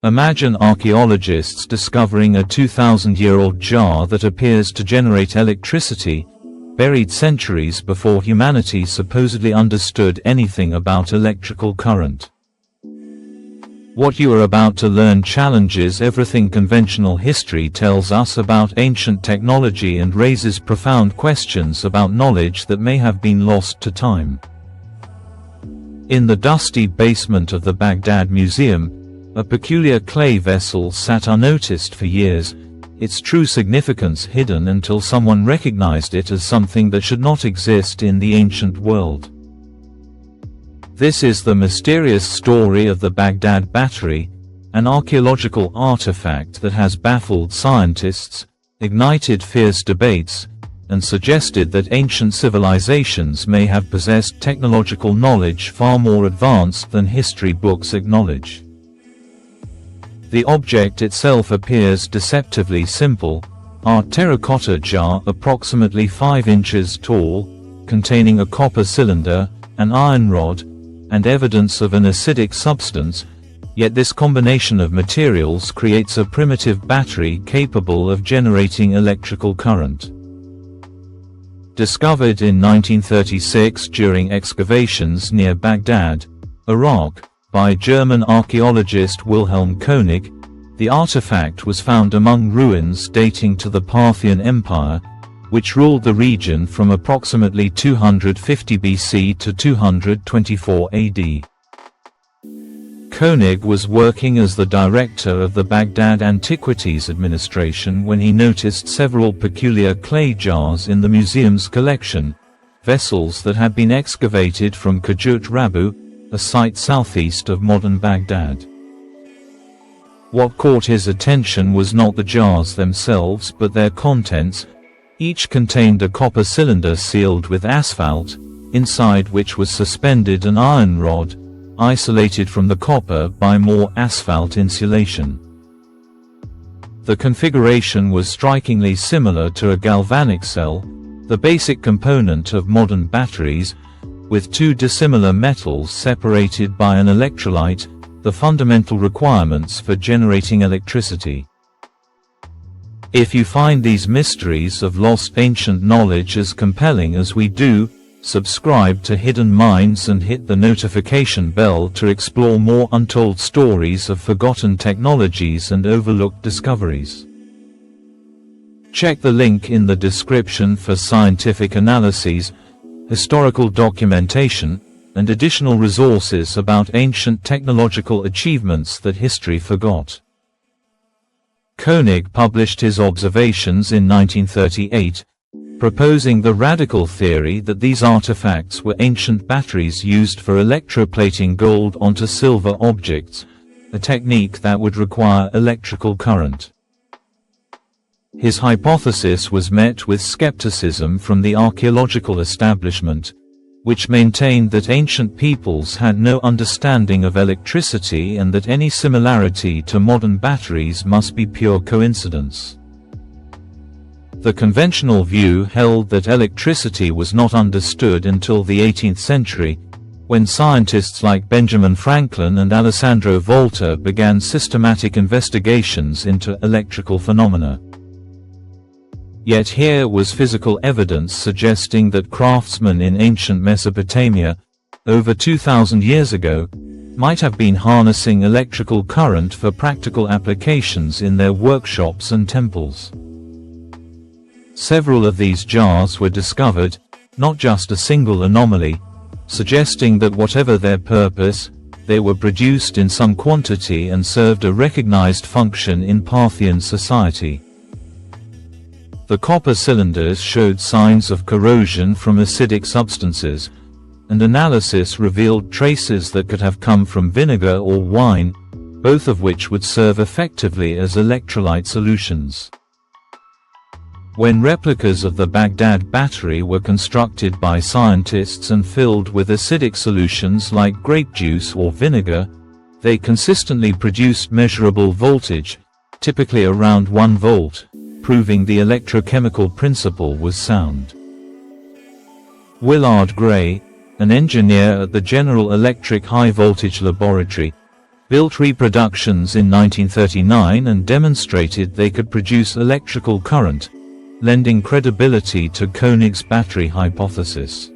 Imagine archaeologists discovering a 2,000-year-old jar that appears to generate electricity, buried centuries before humanity supposedly understood anything about electrical current. What you are about to learn challenges everything conventional history tells us about ancient technology and raises profound questions about knowledge that may have been lost to time. In the dusty basement of the Baghdad Museum, a peculiar clay vessel sat unnoticed for years, its true significance hidden until someone recognized it as something that should not exist in the ancient world. This is the mysterious story of the Baghdad Battery, an archaeological artifact that has baffled scientists, ignited fierce debates, and suggested that ancient civilizations may have possessed technological knowledge far more advanced than history books acknowledge. The object itself appears deceptively simple, a terracotta jar approximately 5 inches tall, containing a copper cylinder, an iron rod, and evidence of an acidic substance, yet this combination of materials creates a primitive battery capable of generating electrical current. Discovered in 1936 during excavations near Baghdad, Iraq, by German archaeologist Wilhelm Koenig, the artifact was found among ruins dating to the Parthian Empire, which ruled the region from approximately 250 BC to 224 AD. Koenig was working as the director of the Baghdad Antiquities Administration when he noticed several peculiar clay jars in the museum's collection, vessels that had been excavated from Kajut Rabu, a site southeast of modern Baghdad. What caught his attention was not the jars themselves but their contents. Each contained a copper cylinder sealed with asphalt, inside which was suspended an iron rod, isolated from the copper by more asphalt insulation. The configuration was strikingly similar to a galvanic cell, the basic component of modern batteries, with two dissimilar metals separated by an electrolyte, the fundamental requirements for generating electricity. If you find these mysteries of lost ancient knowledge as compelling as we do, subscribe to Hidden Minds and hit the notification bell to explore more untold stories of forgotten technologies and overlooked discoveries. Check the link in the description for scientific analyses, historical documentation, and additional resources about ancient technological achievements that history forgot. Koenig published his observations in 1938, proposing the radical theory that these artifacts were ancient batteries used for electroplating gold onto silver objects, a technique that would require electrical current. His hypothesis was met with skepticism from the archaeological establishment, which maintained that ancient peoples had no understanding of electricity and that any similarity to modern batteries must be pure coincidence. The conventional view held that electricity was not understood until the 18th century, when scientists like Benjamin Franklin and Alessandro Volta began systematic investigations into electrical phenomena. Yet here was physical evidence suggesting that craftsmen in ancient Mesopotamia, over 2,000 years ago, might have been harnessing electrical current for practical applications in their workshops and temples. Several of these jars were discovered, not just a single anomaly, suggesting that whatever their purpose, they were produced in some quantity and served a recognized function in Parthian society. The copper cylinders showed signs of corrosion from acidic substances, and analysis revealed traces that could have come from vinegar or wine, both of which would serve effectively as electrolyte solutions. When replicas of the Baghdad Battery were constructed by scientists and filled with acidic solutions like grape juice or vinegar, they consistently produced measurable voltage, typically around 1 volt, proving the electrochemical principle was sound. Willard Gray, an engineer at the General Electric High Voltage Laboratory, built reproductions in 1939 and demonstrated they could produce electrical current, lending credibility to Koenig's battery hypothesis.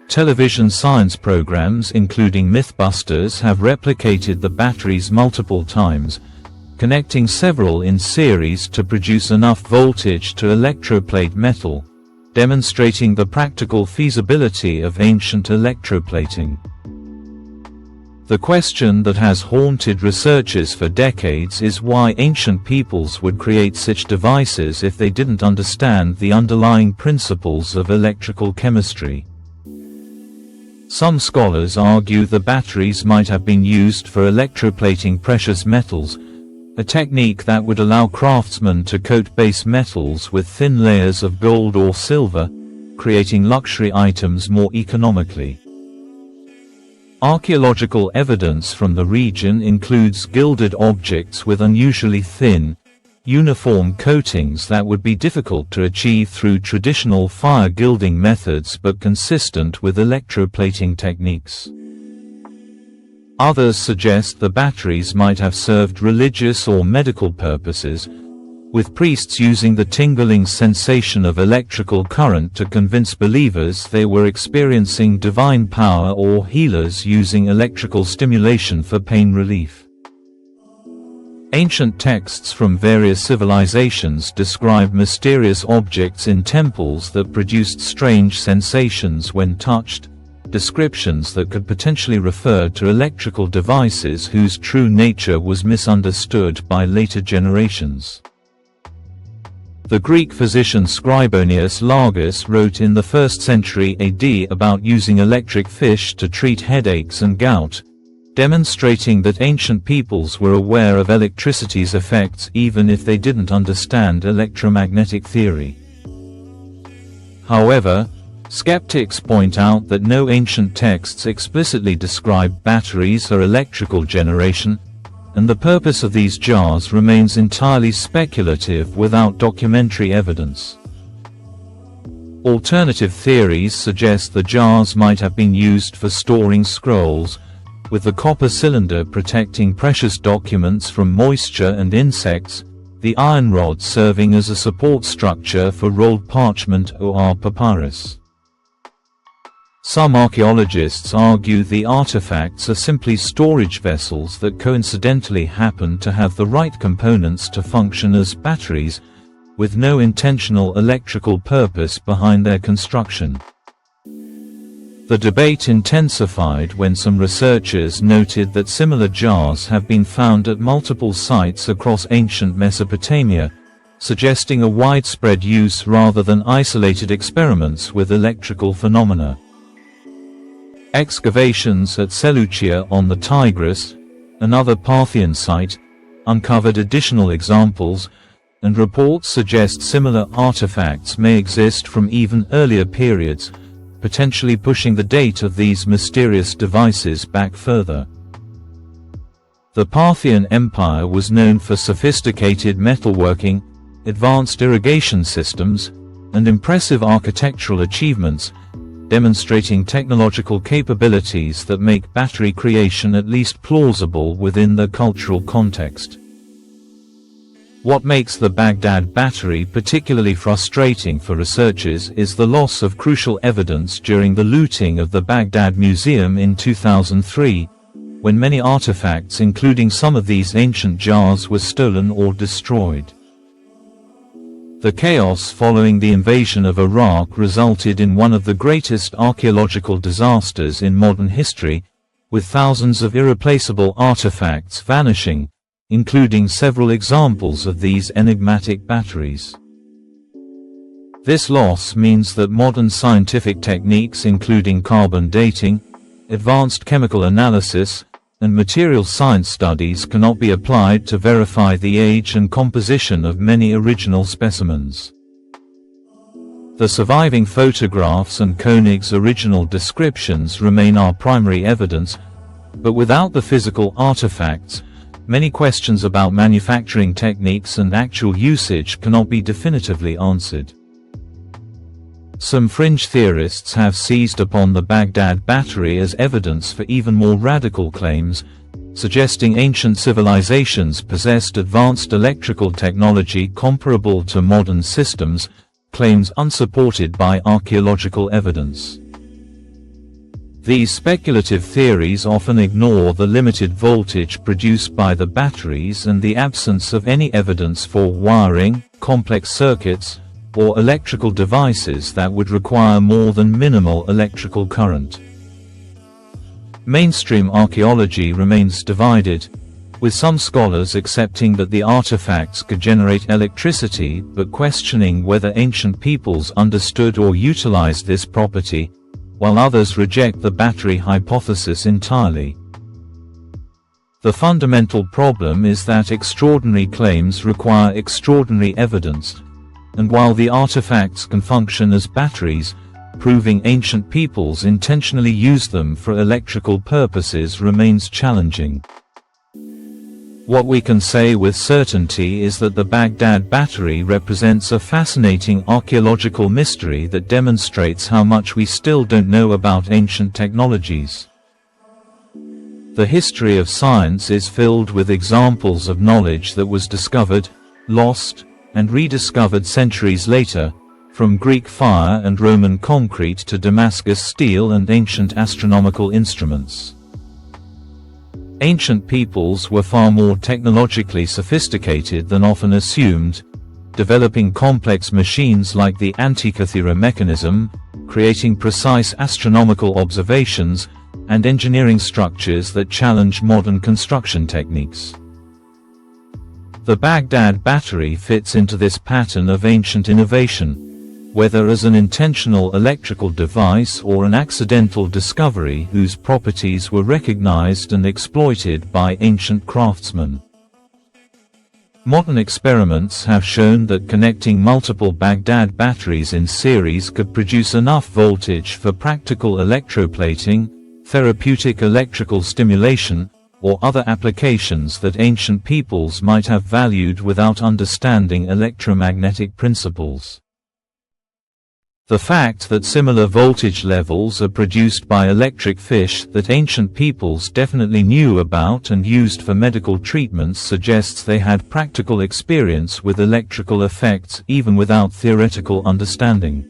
Television science programs including Mythbusters have replicated the batteries multiple times, connecting several in series to produce enough voltage to electroplate metal, demonstrating the practical feasibility of ancient electroplating. The question that has haunted researchers for decades is why ancient peoples would create such devices if they didn't understand the underlying principles of electrical chemistry. Some scholars argue the batteries might have been used for electroplating precious metals, a technique that would allow craftsmen to coat base metals with thin layers of gold or silver, creating luxury items more economically. Archaeological evidence from the region includes gilded objects with unusually thin, uniform coatings that would be difficult to achieve through traditional fire gilding methods but consistent with electroplating techniques. Others suggest the batteries might have served religious or medical purposes, with priests using the tingling sensation of electrical current to convince believers they were experiencing divine power, or healers using electrical stimulation for pain relief. Ancient texts from various civilizations describe mysterious objects in temples that produced strange sensations when touched, descriptions that could potentially refer to electrical devices whose true nature was misunderstood by later generations. The Greek physician Scribonius Largus wrote in the 1st century AD about using electric fish to treat headaches and gout, demonstrating that ancient peoples were aware of electricity's effects even if they didn't understand electromagnetic theory. However, skeptics point out that no ancient texts explicitly describe batteries or electrical generation, and the purpose of these jars remains entirely speculative without documentary evidence. Alternative theories suggest the jars might have been used for storing scrolls, with the copper cylinder protecting precious documents from moisture and insects, the iron rod serving as a support structure for rolled parchment or papyrus. Some archaeologists argue the artifacts are simply storage vessels that coincidentally happen to have the right components to function as batteries, with no intentional electrical purpose behind their construction. The debate intensified when some researchers noted that similar jars have been found at multiple sites across ancient Mesopotamia, suggesting a widespread use rather than isolated experiments with electrical phenomena. Excavations at Seleucia on the Tigris, another Parthian site, uncovered additional examples, and reports suggest similar artifacts may exist from even earlier periods, potentially pushing the date of these mysterious devices back further. The Parthian Empire was known for sophisticated metalworking, advanced irrigation systems, and impressive architectural achievements, demonstrating technological capabilities that make battery creation at least plausible within the cultural context. What makes the Baghdad Battery particularly frustrating for researchers is the loss of crucial evidence during the looting of the Baghdad Museum in 2003, when many artifacts including some of these ancient jars were stolen or destroyed. The chaos following the invasion of Iraq resulted in one of the greatest archaeological disasters in modern history, with thousands of irreplaceable artifacts vanishing, including several examples of these enigmatic batteries. This loss means that modern scientific techniques including carbon dating, advanced chemical analysis, and material science studies cannot be applied to verify the age and composition of many original specimens. The surviving photographs and Koenig's original descriptions remain our primary evidence, but without the physical artifacts, many questions about manufacturing techniques and actual usage cannot be definitively answered. Some fringe theorists have seized upon the Baghdad Battery as evidence for even more radical claims, suggesting ancient civilizations possessed advanced electrical technology comparable to modern systems, claims unsupported by archaeological evidence. These speculative theories often ignore the limited voltage produced by the batteries and the absence of any evidence for wiring, complex circuits, or electrical devices that would require more than minimal electrical current. Mainstream archaeology remains divided, with some scholars accepting that the artifacts could generate electricity but questioning whether ancient peoples understood or utilized this property, while others reject the battery hypothesis entirely. The fundamental problem is that extraordinary claims require extraordinary evidence, and while the artifacts can function as batteries, proving ancient peoples intentionally used them for electrical purposes remains challenging. What we can say with certainty is that the Baghdad Battery represents a fascinating archaeological mystery that demonstrates how much we still don't know about ancient technologies. The history of science is filled with examples of knowledge that was discovered, lost, and rediscovered centuries later, from Greek fire and Roman concrete to Damascus steel and ancient astronomical instruments. Ancient peoples were far more technologically sophisticated than often assumed, developing complex machines like the Antikythera mechanism, creating precise astronomical observations, and engineering structures that challenge modern construction techniques. The Baghdad Battery fits into this pattern of ancient innovation, whether as an intentional electrical device or an accidental discovery whose properties were recognized and exploited by ancient craftsmen. Modern experiments have shown that connecting multiple Baghdad batteries in series could produce enough voltage for practical electroplating, therapeutic electrical stimulation, or other applications that ancient peoples might have valued without understanding electromagnetic principles. The fact that similar voltage levels are produced by electric fish that ancient peoples definitely knew about and used for medical treatments suggests they had practical experience with electrical effects even without theoretical understanding.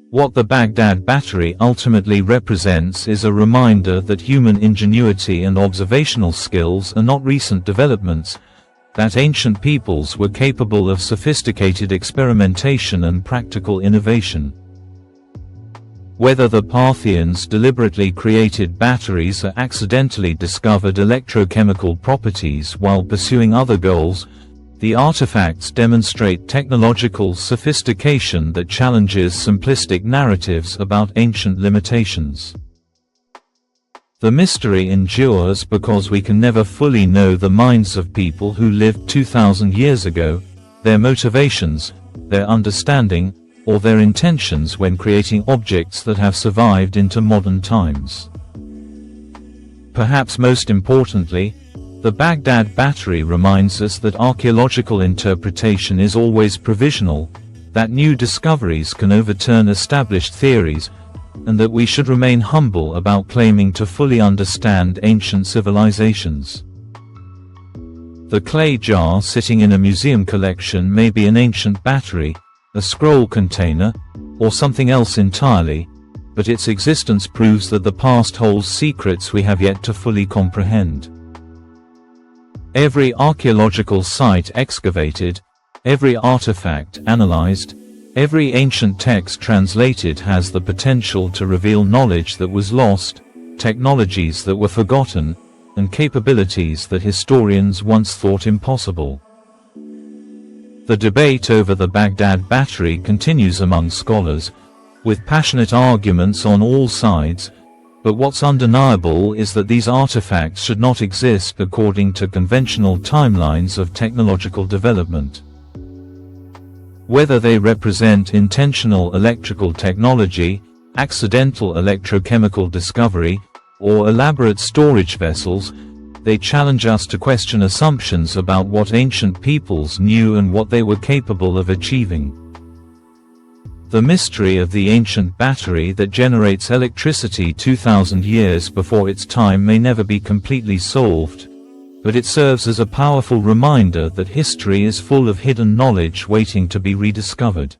What the Baghdad Battery ultimately represents is a reminder that human ingenuity and observational skills are not recent developments, that ancient peoples were capable of sophisticated experimentation and practical innovation. Whether the Parthians deliberately created batteries or accidentally discovered electrochemical properties while pursuing other goals, the artifacts demonstrate technological sophistication that challenges simplistic narratives about ancient limitations. The mystery endures because we can never fully know the minds of people who lived 2,000 years ago, their motivations, their understanding, or their intentions when creating objects that have survived into modern times. Perhaps most importantly, the Baghdad Battery reminds us that archaeological interpretation is always provisional, that new discoveries can overturn established theories, and that we should remain humble about claiming to fully understand ancient civilizations. The clay jar sitting in a museum collection may be an ancient battery, a scroll container, or something else entirely, but its existence proves that the past holds secrets we have yet to fully comprehend. Every archaeological site excavated, every artifact analyzed, every ancient text translated has the potential to reveal knowledge that was lost, technologies that were forgotten, and capabilities that historians once thought impossible. The debate over the Baghdad Battery continues among scholars, with passionate arguments on all sides, but what's undeniable is that these artifacts should not exist according to conventional timelines of technological development. Whether they represent intentional electrical technology, accidental electrochemical discovery, or elaborate storage vessels, they challenge us to question assumptions about what ancient peoples knew and what they were capable of achieving. The mystery of the ancient battery that generates electricity 2,000 years before its time may never be completely solved, but it serves as a powerful reminder that history is full of hidden knowledge waiting to be rediscovered.